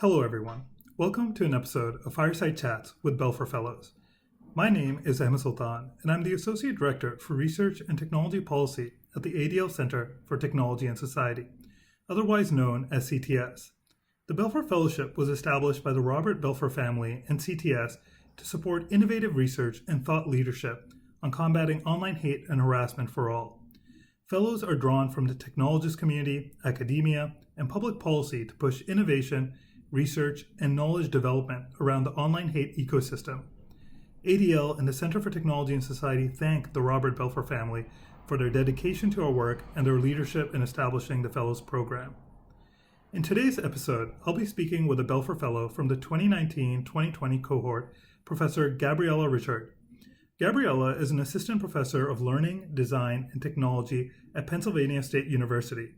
Hello, everyone. Welcome to an episode of Fireside Chats with Belfer Fellows. My name is Ahmed Sultan, and I'm the Associate Director for Research and Technology Policy at the ADL Center for Technology and Society, otherwise known as CTS. The Belfer Fellowship was established by the Robert Belfer Family and CTS to support innovative research and thought leadership on combating online hate and harassment for all. Fellows are drawn from the technologist community, academia, and public policy to push innovation, research, and knowledge development around the online hate ecosystem. ADL and the Center for Technology and Society thank the Robert Belfer family for their dedication to our work and their leadership in establishing the Fellows Program. In today's episode, I'll be speaking with a Belfer Fellow from the 2019-2020 cohort, Professor Gabriela Richard. Gabriela is an Assistant Professor of Learning, Design, and Technology at Pennsylvania State University.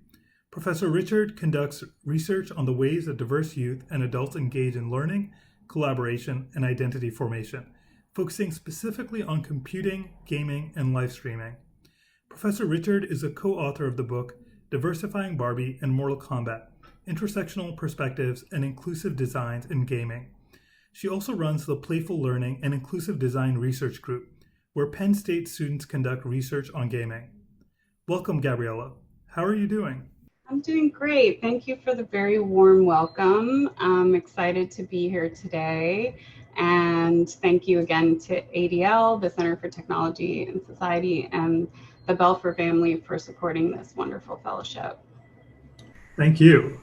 Professor Richard conducts research on the ways that diverse youth and adults engage in learning, collaboration, and identity formation, focusing specifically on computing, gaming, and live streaming. Professor Richard is a co-author of the book Diversifying Barbie and Mortal Kombat: Intersectional Perspectives and Inclusive Designs in Gaming. She also runs the Playful Learning and Inclusive Design Research Group, where Penn State students conduct research on gaming. Welcome, Gabriela. How are you doing? I'm doing great. Thank you for the very warm welcome. I'm excited to be here today. And thank you again to ADL, the Center for Technology and Society, and the Belfer family for supporting this wonderful fellowship. Thank you.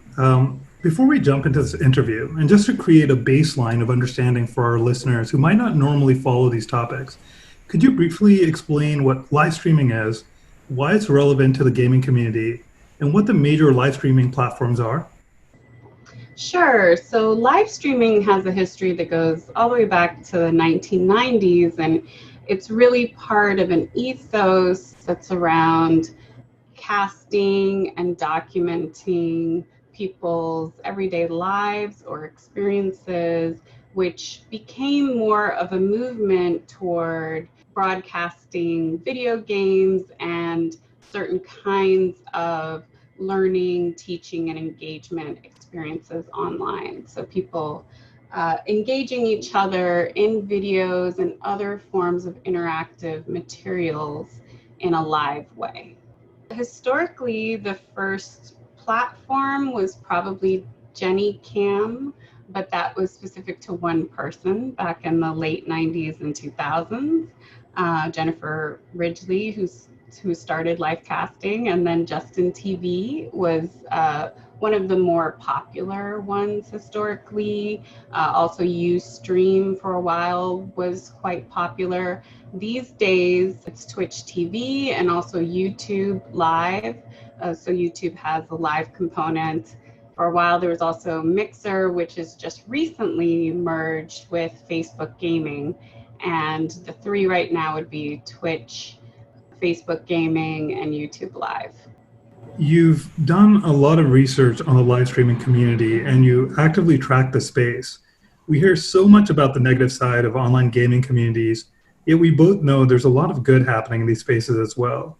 Before we jump into this interview, and just to create a baseline of understanding for our listeners who might not normally follow these topics, could you briefly explain what live streaming is, why it's relevant to the gaming community, and what the major live streaming platforms are? Sure. So live streaming has a history that goes all the way back to the 1990s, and it's really part of an ethos that's around casting and documenting people's everyday lives or experiences, which became more of a movement toward broadcasting video games and certain kinds of learning, teaching, and engagement experiences online. So people engaging each other in videos and other forms of interactive materials in a live way. Historically, the first platform was probably Jenny Cam, but that was specific to one person back in the late 90s and 2000s. Jennifer Ridgely, who started live casting, and then Justin TV was one of the more popular ones historically. Also Ustream for a while was quite popular. These days it's Twitch TV and also YouTube Live. So YouTube has a live component. For a while there was also Mixer, which is just recently merged with Facebook Gaming. And the three right now would be Twitch, Facebook Gaming, and YouTube Live. You've done a lot of research on the live streaming community and you actively track the space. We hear so much about the negative side of online gaming communities, yet we both know there's a lot of good happening in these spaces as well.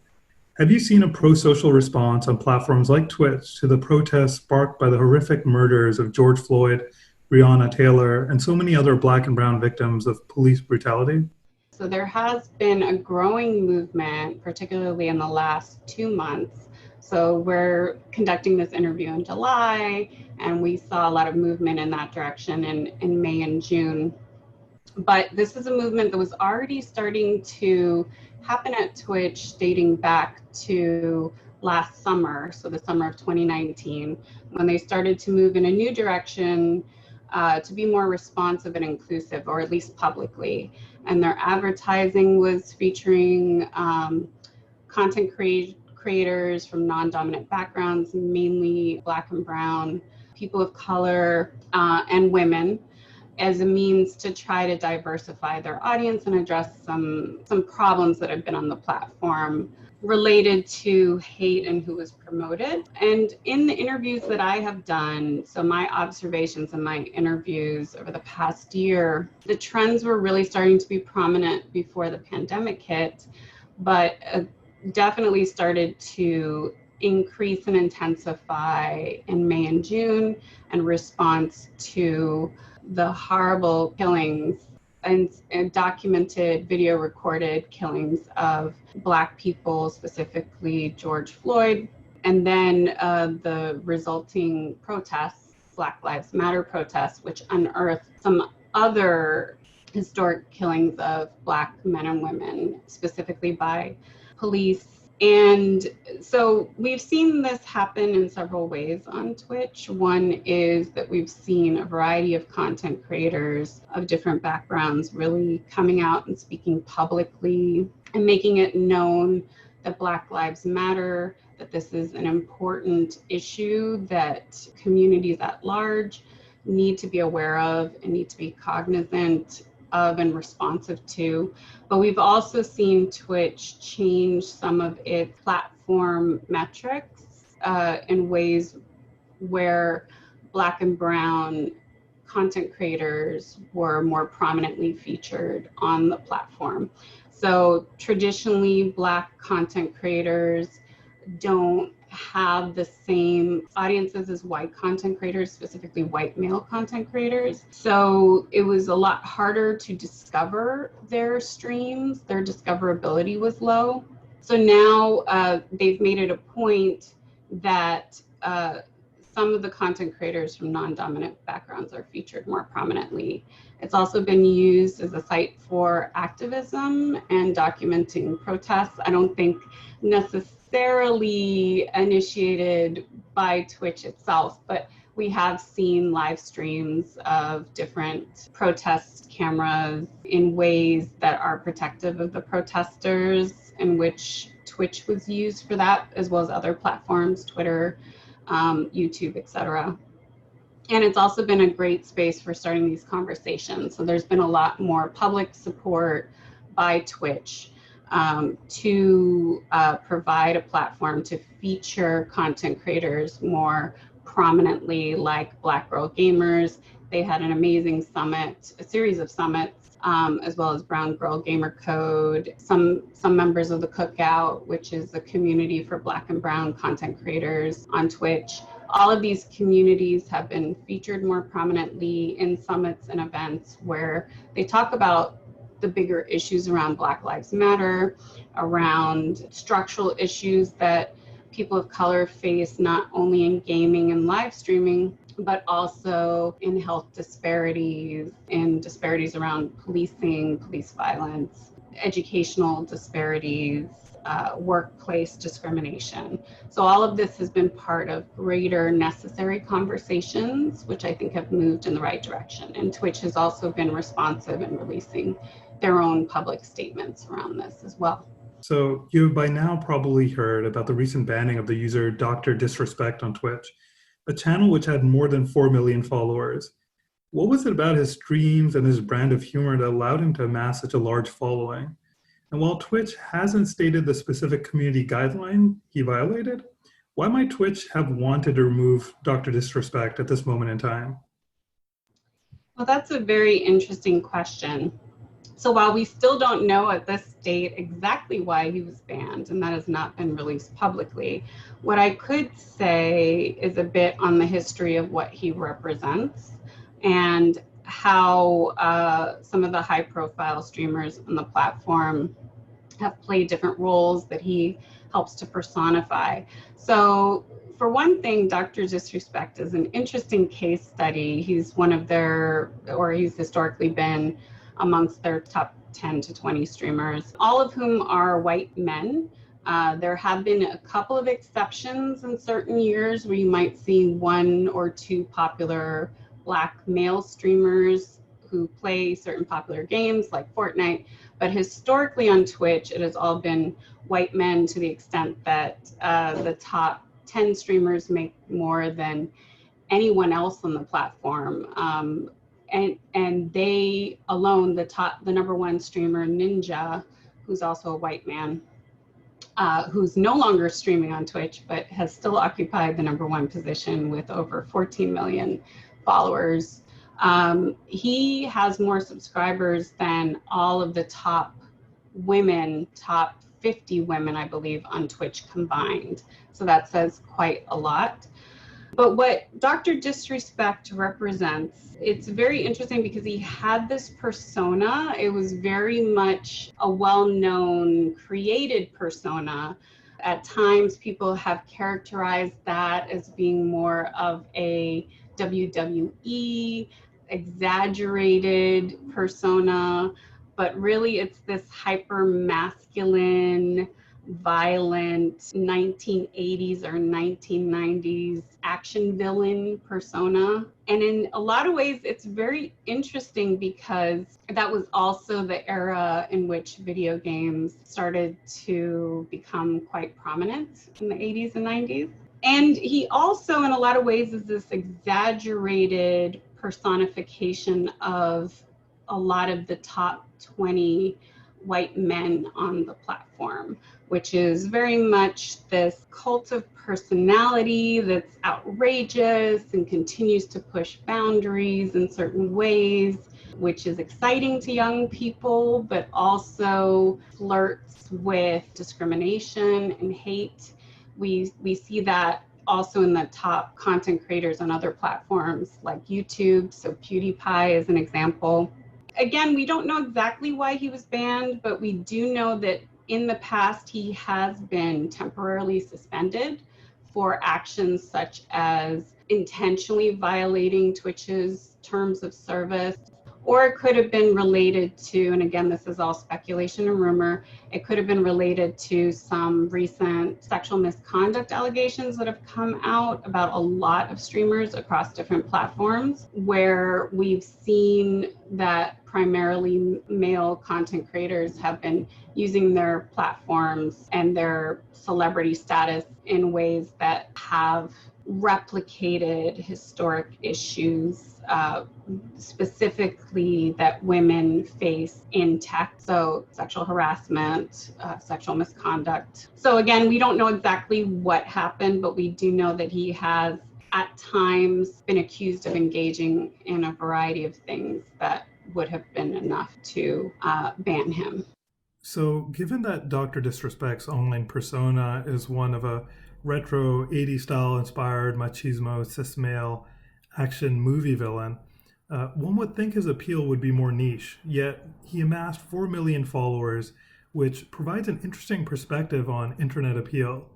Have you seen a pro-social response on platforms like Twitch to the protests sparked by the horrific murders of George Floyd, Breonna Taylor, and so many other Black and brown victims of police brutality? So there has been a growing movement, particularly in the last 2 months. So we're conducting this interview in July, and we saw a lot of movement in that direction in May and June. But this is a movement that was already starting to happen at Twitch dating back to last summer, so the summer of 2019, when they started to move in a new direction to be more responsive and inclusive, or at least publicly. And their advertising was featuring content creators from non-dominant backgrounds, mainly Black and brown, people of color, and women, as a means to try to diversify their audience and address some problems that have been on the platform related to hate and who was promoted. And in the interviews that I have done, so my observations and my interviews over the past year, the trends were really starting to be prominent before the pandemic hit, but definitely started to increase and intensify in May and June in response to the horrible killings and documented video recorded killings of Black people, specifically George Floyd, and then the resulting protests, Black Lives Matter protests, which unearthed some other historic killings of Black men and women, specifically by police. And so we've seen this happen in several ways on Twitch. One is that we've seen a variety of content creators of different backgrounds really coming out and speaking publicly and making it known that Black Lives Matter, that this is an important issue that communities at large need to be aware of and need to be cognizant of and responsive to. But we've also seen Twitch change some of its platform metrics in ways where Black and brown content creators were more prominently featured on the platform. So traditionally, Black content creators don't have the same audiences as white content creators, specifically white male content creators. So it was a lot harder to discover their streams. Their discoverability was low. So now they've made it a point that some of the content creators from non-dominant backgrounds are featured more prominently. It's also been used as a site for activism and documenting protests. I don't think necessarily initiated by Twitch itself, but we have seen live streams of different protest cameras in ways that are protective of the protesters, in which Twitch was used for that, as well as other platforms, Twitter, YouTube, etc. And it's also been a great space for starting these conversations. So there's been a lot more public support by Twitch to provide a platform to feature content creators more prominently, like Black Girl Gamers. They had an amazing summit, a series of summits, as well as Brown Girl Gamer Code, some members of the Cookout, which is a community for Black and brown content creators on Twitch. All of these communities have been featured more prominently in summits and events where they talk about the bigger issues around Black Lives Matter, around structural issues that people of color face, not only in gaming and live streaming, but also in health disparities and disparities around policing, police violence, educational disparities, workplace discrimination. So all of this has been part of greater necessary conversations, which I think have moved in the right direction. And Twitch has also been responsive in releasing their own public statements around this as well. So you've by now probably heard about the recent banning of the user Dr. Disrespect on Twitch, a channel which had more than 4 million followers. What was it about his streams and his brand of humor that allowed him to amass such a large following? And while Twitch hasn't stated the specific community guideline he violated, why might Twitch have wanted to remove Dr. Disrespect at this moment in time? Well, that's a very interesting question. So while we still don't know at this date exactly why he was banned, and that has not been released publicly, what I could say is a bit on the history of what he represents and how some of the high-profile streamers on the platform have played different roles that he helps to personify. So for one thing, Dr. Disrespect is an interesting case study. He's one of their, or he's historically been amongst their top 10 to 20 streamers, all of whom are white men. There have been a couple of exceptions in certain years where you might see one or two popular Black male streamers who play certain popular games like Fortnite, but historically on Twitch, it has all been white men to the extent that the top 10 streamers make more than anyone else on the platform. And they alone, the number one streamer, Ninja, who's also a white man, who's no longer streaming on Twitch, but has still occupied the number one position with over 14 million followers. He has more subscribers than all of the top women, top 50 women, I believe, on Twitch combined. So that says quite a lot. But what Dr. Disrespect represents, it's very interesting because he had this persona. It was very much a well-known, created persona. At times, people have characterized that as being more of a WWE, exaggerated persona, but really it's this hyper-masculine, violent 1980s or 1990s action villain persona. And in a lot of ways, it's very interesting because that was also the era in which video games started to become quite prominent in the 80s and 90s. And he also, in a lot of ways, is this exaggerated personification of a lot of the top 20 white men on the platform, which is very much this cult of personality that's outrageous and continues to push boundaries in certain ways, which is exciting to young people, but also flirts with discrimination and hate. We see that also in the top content creators on other platforms like YouTube. So PewDiePie is an example. Again, we don't know exactly why he was banned, but we do know that in the past he has been temporarily suspended for actions such as intentionally violating Twitch's terms of service, or it could have been related to, and again, this is all speculation and rumor, it could have been related to some recent sexual misconduct allegations that have come out about a lot of streamers across different platforms, where we've seen that primarily male content creators have been using their platforms and their celebrity status in ways that have replicated historic issues, specifically that women face in tech. So sexual harassment, sexual misconduct. So again, we don't know exactly what happened, but we do know that he has at times been accused of engaging in a variety of things that would have been enough to ban him. So given that Dr. Disrespect's online persona is one of a retro 80s style inspired machismo cis male action movie villain, one would think his appeal would be more niche, yet he amassed 4 million followers, which provides an interesting perspective on internet appeal.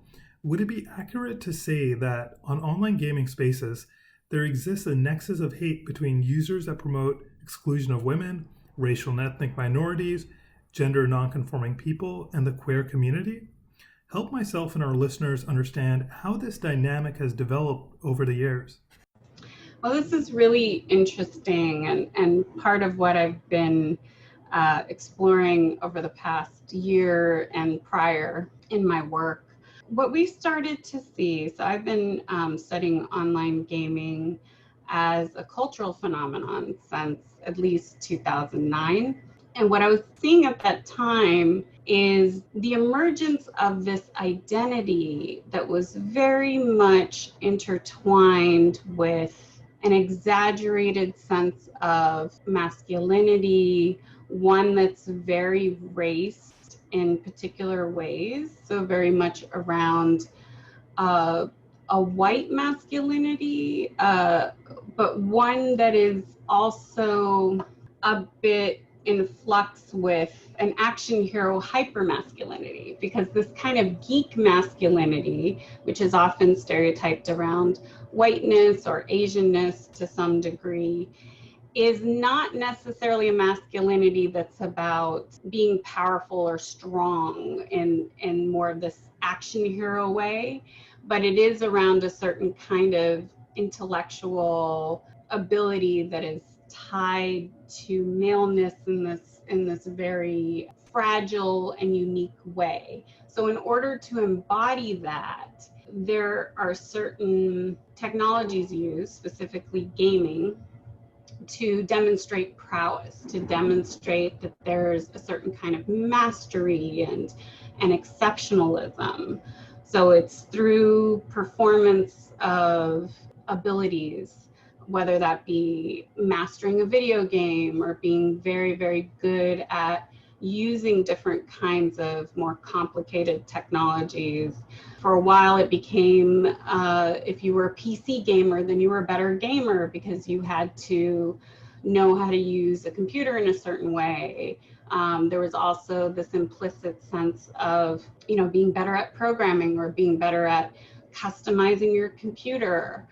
Would it be accurate to say that on online gaming spaces, there exists a nexus of hate between users that promote exclusion of women, racial and ethnic minorities, gender nonconforming people, and the queer community? Help myself and our listeners understand how this dynamic has developed over the years. Well, this is really interesting and part of what I've been exploring over the past year and prior in my work. What we started to see, so I've been studying online gaming as a cultural phenomenon since at least 2009. And what I was seeing at that time is the emergence of this identity that was very much intertwined with an exaggerated sense of masculinity, one that's very raced in particular ways, so very much around a white masculinity, but one that is also a bit in flux with an action hero hypermasculinity, because this kind of geek masculinity, which is often stereotyped around whiteness or Asianness to some degree, is not necessarily a masculinity that's about being powerful or strong in more of this action hero way, but it is around a certain kind of intellectual ability that is tied to maleness in this very fragile and unique way. So in order to embody that, there are certain technologies used, specifically gaming, to demonstrate prowess, to demonstrate that there's a certain kind of mastery and exceptionalism. So it's through performance of abilities, whether that be mastering a video game or being very, very good at using different kinds of more complicated technologies. For a while, it became if you were a PC gamer, then you were a better gamer because you had to know how to use a computer in a certain way. There was also this implicit sense of, being better at programming or being better at customizing your computer.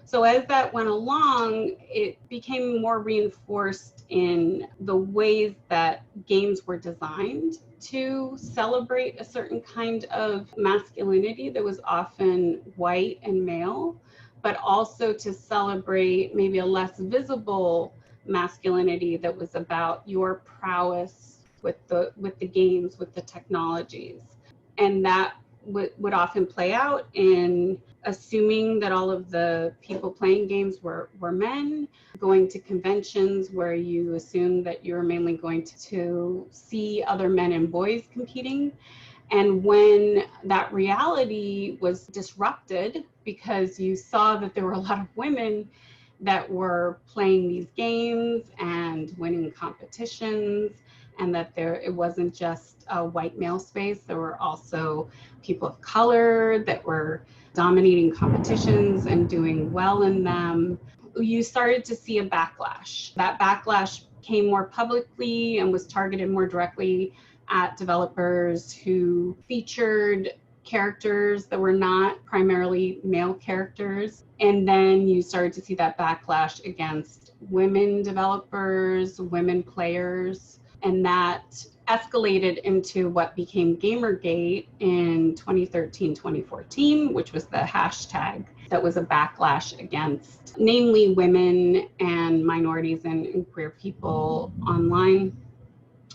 So as that went along, it became more reinforced in the ways that games were designed to celebrate a certain kind of masculinity that was often white and male, but also to celebrate maybe a less visible masculinity that was about your prowess with the games, with the technologies. And that would often play out in assuming that all of the people playing games were men, going to conventions where you assume that you're mainly going to see other men and boys competing. And when that reality was disrupted because you saw that there were a lot of women that were playing these games and winning competitions, and that it wasn't just a white male space, there were also people of color that were dominating competitions and doing well in them, you started to see a backlash. That backlash came more publicly and was targeted more directly at developers who featured characters that were not primarily male characters. And then you started to see that backlash against women developers, women players, and that escalated into what became Gamergate in 2013-2014, which was the hashtag that was a backlash against namely women and minorities and queer people online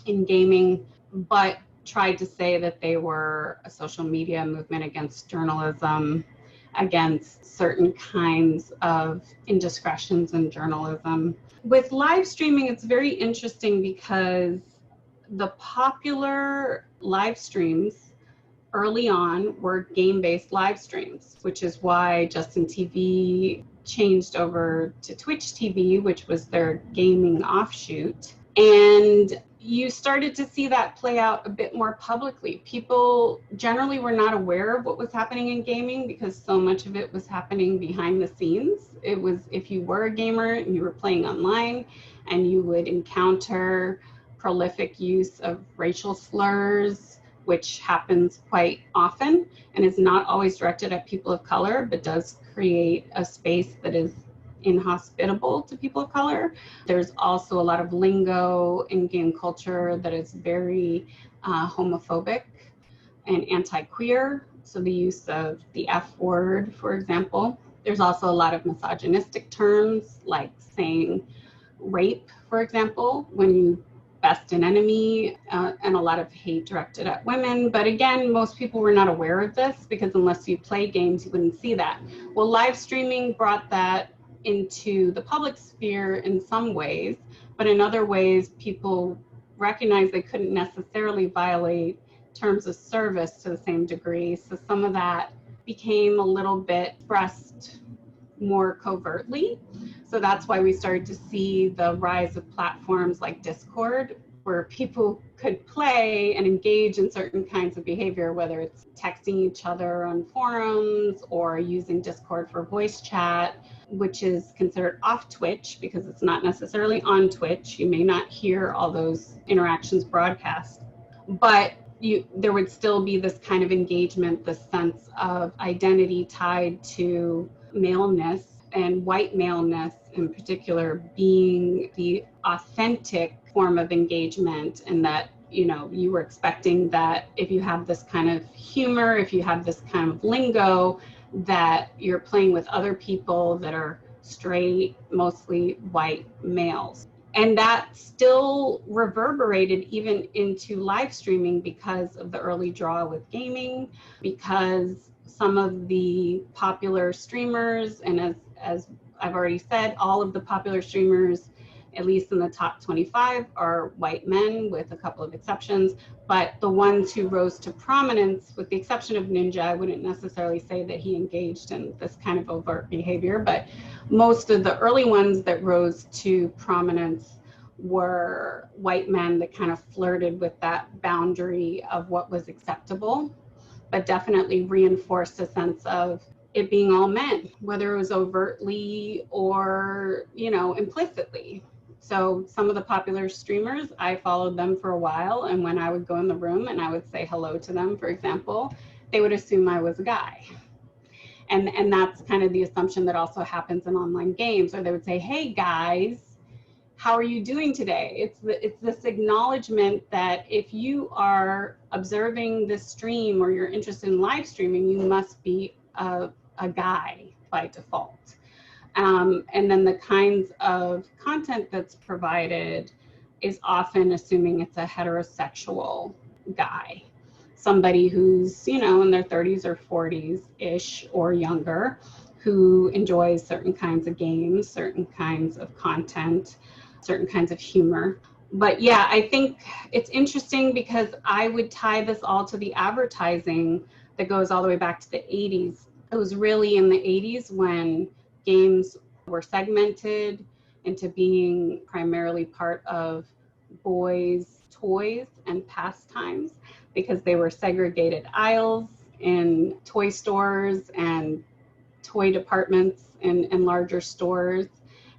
in gaming, but tried to say that they were a social media movement against journalism, against certain kinds of indiscretions in journalism. With live streaming, it's very interesting because the popular live streams early on were game-based live streams, which is why Justin TV changed over to Twitch TV, which was their gaming offshoot. And you started to see that play out a bit more publicly. People generally were not aware of what was happening in gaming because so much of it was happening behind the scenes. It was, if you were a gamer and you were playing online and you would encounter prolific use of racial slurs, which happens quite often and is not always directed at people of color, but does create a space that is inhospitable to people of color. There's also a lot of lingo in game culture that is very homophobic and anti-queer. So the use of the F word, for example. There's also a lot of misogynistic terms like saying rape, for example, when you best an enemy, and a lot of hate directed at women. But again, most people were not aware of this because unless you play games, you wouldn't see that. Well, live streaming brought that into the public sphere in some ways, but in other ways, people recognized they couldn't necessarily violate terms of service to the same degree. So some of that became a little bit expressed more covertly. So that's why we started to see the rise of platforms like Discourse, where people could play and engage in certain kinds of behavior, whether it's texting each other on forums or using Discord for voice chat, which is considered off Twitch because it's not necessarily on Twitch. You may not hear all those interactions broadcast, but there would still be this kind of engagement, this sense of identity tied to maleness, and white maleness in particular being the authentic form of engagement, and that you were expecting that if you have this kind of humor, if you have this kind of lingo, that you're playing with other people that are straight, mostly white males. And that still reverberated even into live streaming because of the early draw with gaming, because some of the popular streamers, and as I've already said, all of the popular streamers, at least in the top 25, are white men with a couple of exceptions. But the ones who rose to prominence, with the exception of Ninja, I wouldn't necessarily say that he engaged in this kind of overt behavior, but most of the early ones that rose to prominence were white men that kind of flirted with that boundary of what was acceptable, but definitely reinforced a sense of it being all men, whether it was overtly or, implicitly. So some of the popular streamers, I followed them for a while, and when I would go in the room and I would say hello to them, for example, they would assume I was a guy. And that's kind of the assumption that also happens in online games, or they would say, hey guys, how are you doing today? It's this acknowledgement that if you are observing this stream or you're interested in live streaming, you must be a guy by default. And then the kinds of content that's provided is often assuming it's a heterosexual guy, somebody who's, in their 30s or 40s-ish or younger, who enjoys certain kinds of games, certain kinds of content, certain kinds of humor. But yeah, I think it's interesting because I would tie this all to the advertising that goes all the way back to the 80s. It was really in the 80s when games were segmented into being primarily part of boys' toys and pastimes, because they were segregated aisles in toy stores and toy departments in larger stores,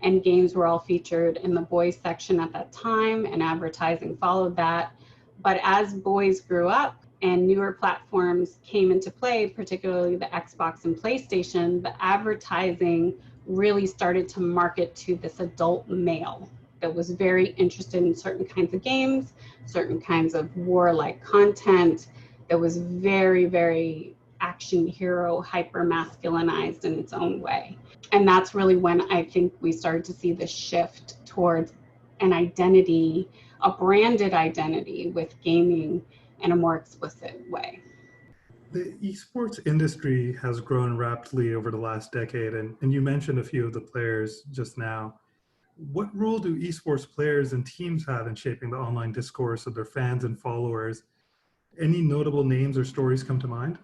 and games were all featured in the boys section at that time, and advertising followed that. But as boys grew up and newer platforms came into play, particularly the Xbox and PlayStation, the advertising really started to market to this adult male that was very interested in certain kinds of games, certain kinds of warlike content, that was very, very action hero, hyper masculinized in its own way. And that's really when I think we started to see the shift towards an identity, a branded identity with gaming in a more explicit way. The esports industry has grown rapidly over the last decade, and you mentioned a few of the players just now. What role do esports players and teams have in shaping the online discourse of their fans and followers? Any notable names or stories come to mind?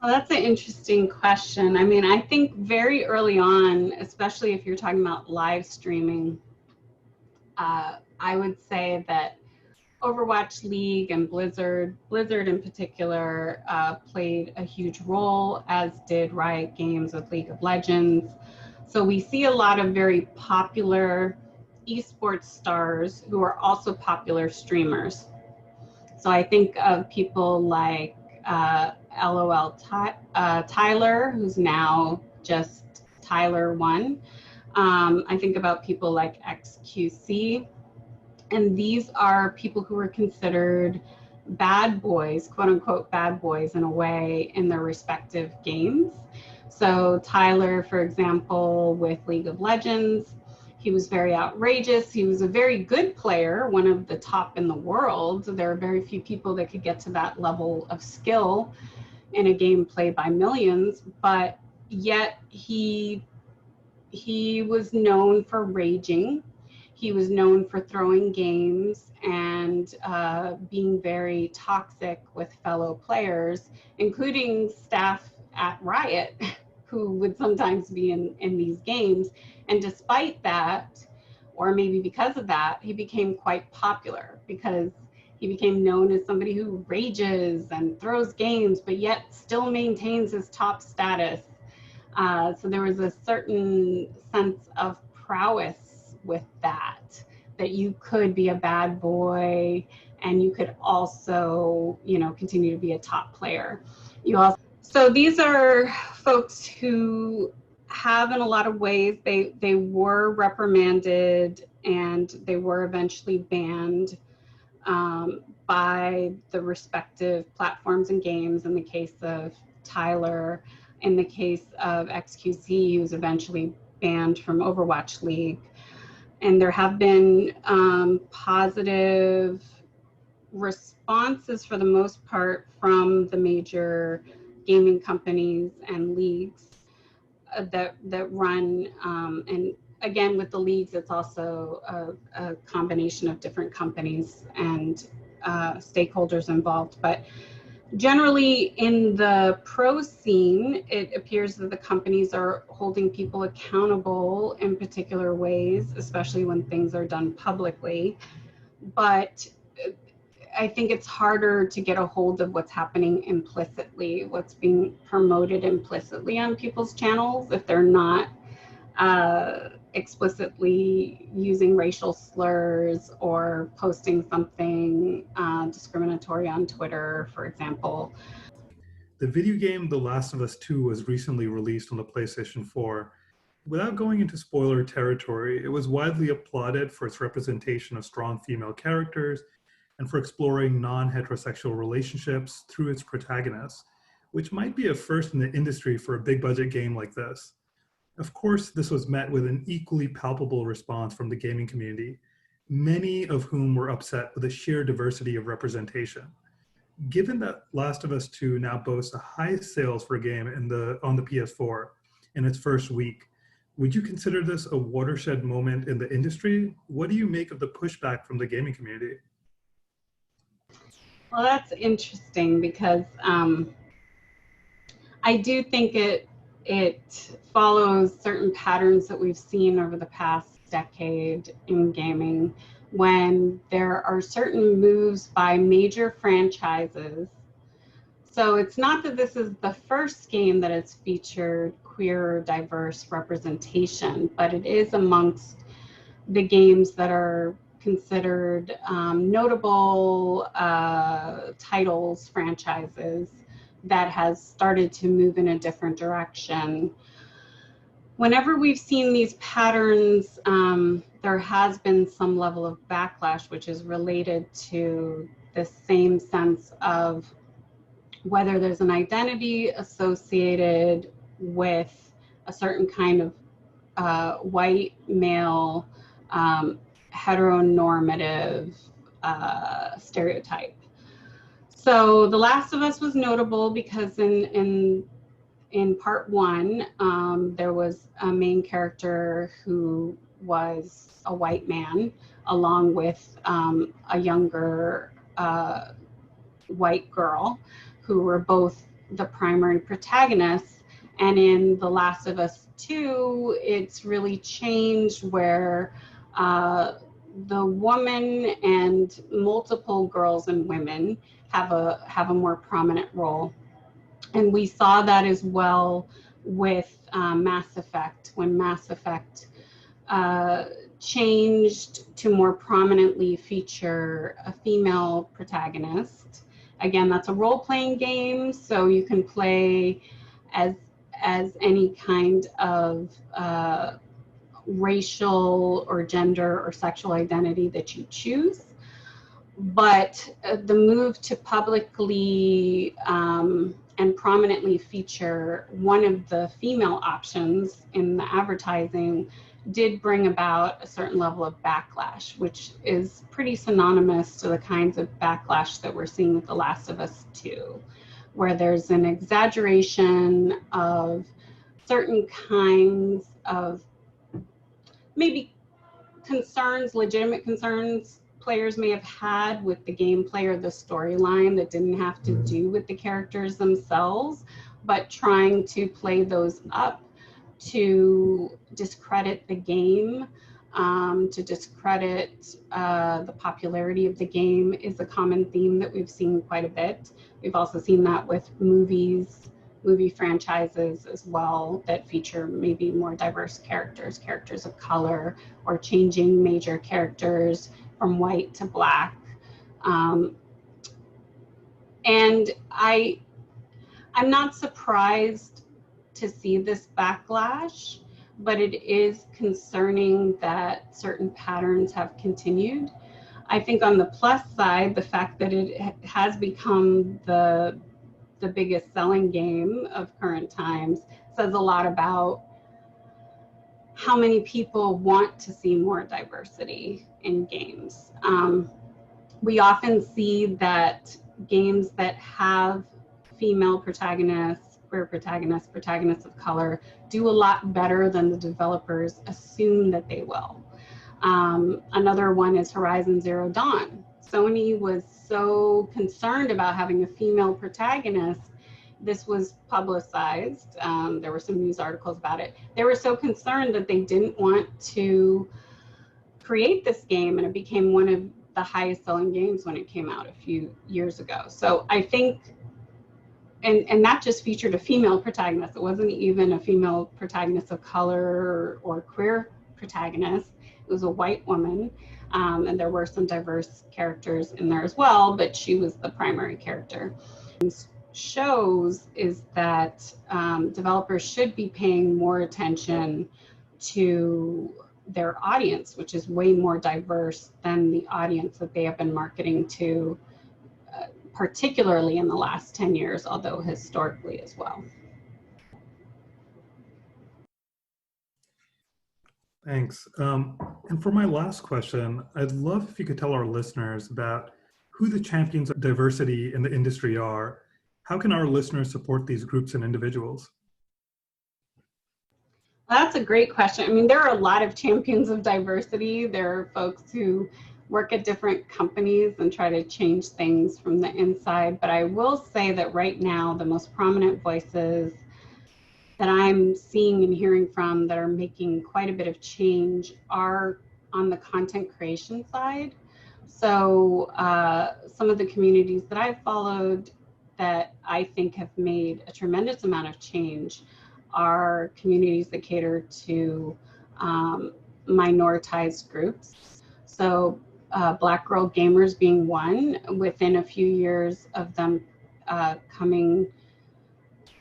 Well, that's an interesting question. I mean, I think very early on, especially if you're talking about live streaming, I would say that Overwatch League and Blizzard in particular, played a huge role, as did Riot Games with League of Legends. So we see a lot of very popular esports stars who are also popular streamers. So I think of people like LOL Tyler, who's now just Tyler1. I think about people like XQC. And these are people who were considered bad boys, quote unquote bad boys in a way, in their respective games. So Tyler, for example, with League of Legends, he was very outrageous. He was a very good player, one of the top in the world. There are very few people that could get to that level of skill in a game played by millions, but yet he was known for raging. He was known for throwing games and being very toxic with fellow players, including staff at Riot, who would sometimes be in these games. And despite that, or maybe because of that, he became quite popular because he became known as somebody who rages and throws games, but yet still maintains his top status. So there was a certain sense of prowess with that you could be a bad boy and you could also, continue to be a top player. So these are folks who have, in a lot of ways, they were reprimanded and they were eventually banned by the respective platforms and games. In the case of Tyler, in the case of XQC, he was eventually banned from Overwatch League. And there have been positive responses for the most part from the major gaming companies and leagues that run, and again, with the leagues, it's also a combination of different companies and stakeholders involved. But Generally, in the pro scene, it appears that the companies are holding people accountable in particular ways, especially when things are done publicly. But I think it's harder to get a hold of what's happening implicitly, what's being promoted implicitly on people's channels if they're not explicitly using racial slurs or posting something discriminatory on Twitter, for example. The video game The Last of Us 2 was recently released on the PlayStation 4. Without going into spoiler territory, it was widely applauded for its representation of strong female characters and for exploring non-heterosexual relationships through its protagonists, which might be a first in the industry for a big budget game like this. Of course, this was met with an equally palpable response from the gaming community, many of whom were upset with the sheer diversity of representation. Given that Last of Us 2 now boasts the highest sales for a game on the PS4 in its first week, would you consider this a watershed moment in the industry? What do you make of the pushback from the gaming community? Well, that's interesting because I do think it follows certain patterns that we've seen over the past decade in gaming, when there are certain moves by major franchises. So it's not that this is the first game that has featured queer or diverse representation, but it is amongst the games that are considered notable titles, franchises that has started to move in a different direction. Whenever we've seen these patterns, there has been some level of backlash, which is related to the same sense of whether there's an identity associated with a certain kind of white male heteronormative stereotype. So The Last of Us was notable because in part one, there was a main character who was a white man, along with a younger white girl, who were both the primary protagonists. And in The Last of Us 2, it's really changed where the woman and multiple girls and women have a more prominent role. And we saw that as well with Mass Effect, when Mass Effect changed to more prominently feature a female protagonist. Again, that's a role-playing game, so you can play as any kind of racial or gender or sexual identity that you choose. But the move to publicly and prominently feature one of the female options in the advertising did bring about a certain level of backlash, which is pretty synonymous to the kinds of backlash that we're seeing with The Last of Us 2, where there's an exaggeration of certain kinds of maybe concerns, legitimate concerns players may have had with the gameplay or the storyline that didn't have to do with the characters themselves, but trying to play those up to discredit the game, to discredit the popularity of the game is a common theme that we've seen quite a bit. We've also seen that with movie franchises as well that feature maybe more diverse characters of color, or changing major characters from white to black. And I'm not surprised to see this backlash, but it is concerning that certain patterns have continued. I think on the plus side, the fact that it has become the biggest selling game of current times says a lot about how many people want to see more diversity in games. We often see that games that have female protagonists, queer protagonists, protagonists of color, do a lot better than the developers assume that they will. Another one is Horizon Zero Dawn. Sony was so concerned about having a female protagonist, this was publicized. There were some news articles about it. They were so concerned that they didn't want to create this game, and it became one of the highest selling games when it came out a few years ago. So I think, and that just featured a female protagonist. It wasn't even a female protagonist of color or queer protagonist. It was a white woman. And there were some diverse characters in there as well, but she was the primary character. Shows is that developers should be paying more attention to their audience, which is way more diverse than the audience that they have been marketing to, particularly in the last 10 years, although historically as well. Thanks. And for my last question, I'd love if you could tell our listeners about who the champions of diversity in the industry are. How can our listeners support these groups and individuals? That's a great question. I mean, there are a lot of champions of diversity. There are folks who work at different companies and try to change things from the inside. But I will say that right now, the most prominent voices that I'm seeing and hearing from that are making quite a bit of change are on the content creation side. So some of the communities that I've followed that I think have made a tremendous amount of change are communities that cater to minoritized groups. So Black Girl Gamers being one, within a few years of them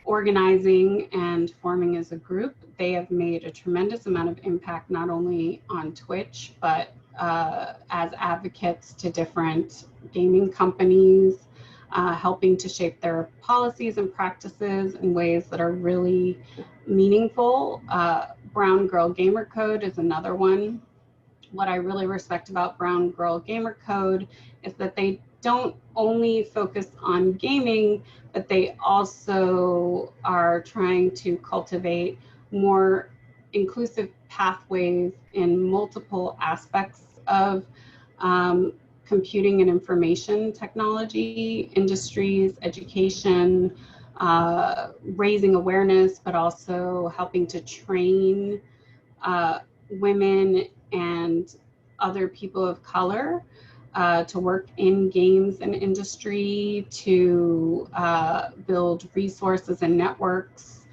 organizing and forming as a group, they have made a tremendous amount of impact, not only on Twitch, but as advocates to different gaming companies, helping to shape their policies and practices in ways that are really meaningful. Brown Girl Gamer Code is another one. What I really respect about Brown Girl Gamer Code is that they don't only focus on gaming, but they also are trying to cultivate more inclusive pathways in multiple aspects of computing and information technology industries, education, raising awareness, but also helping to train women and other people of color to work in games and industry, to build resources and networks.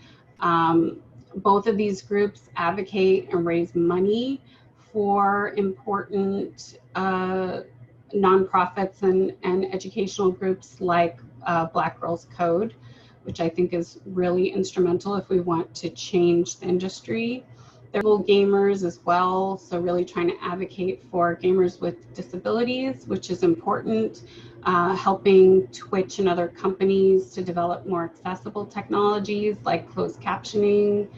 Both of these groups advocate and raise money for important nonprofits and educational groups like Black Girls Code, which I think is really instrumental if we want to change the industry. They're gamers as well, so really trying to advocate for gamers with disabilities, which is important, helping Twitch and other companies to develop more accessible technologies like closed captioning,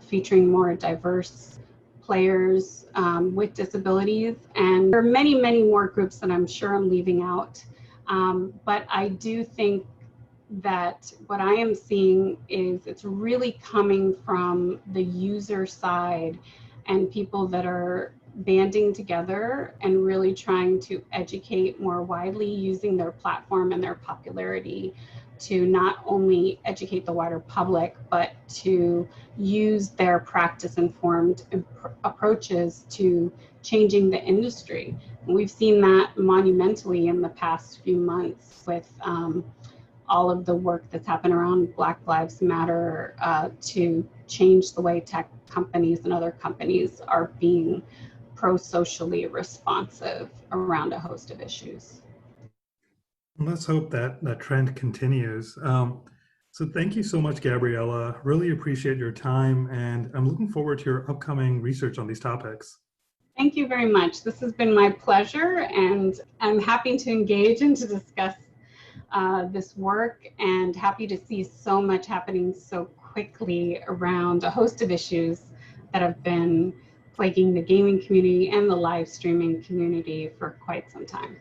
featuring more diverse players with disabilities. And there are many, many more groups that I'm sure I'm leaving out. But I do think that what I am seeing is it's really coming from the user side and people that are banding together and really trying to educate more widely, using their platform and their popularity to not only educate the wider public, but to use their practice-informed approaches to changing the industry. And we've seen that monumentally in the past few months with all of the work that's happened around Black Lives Matter to change the way tech companies and other companies are being pro-socially responsive around a host of issues. Let's hope that that trend continues. So thank you so much, Gabriela. Really appreciate your time, and I'm looking forward to your upcoming research on these topics. Thank you very much. This has been my pleasure, and I'm happy to engage and to discuss this work, and happy to see so much happening so quickly around a host of issues that have been plaguing the gaming community and the live streaming community for quite some time.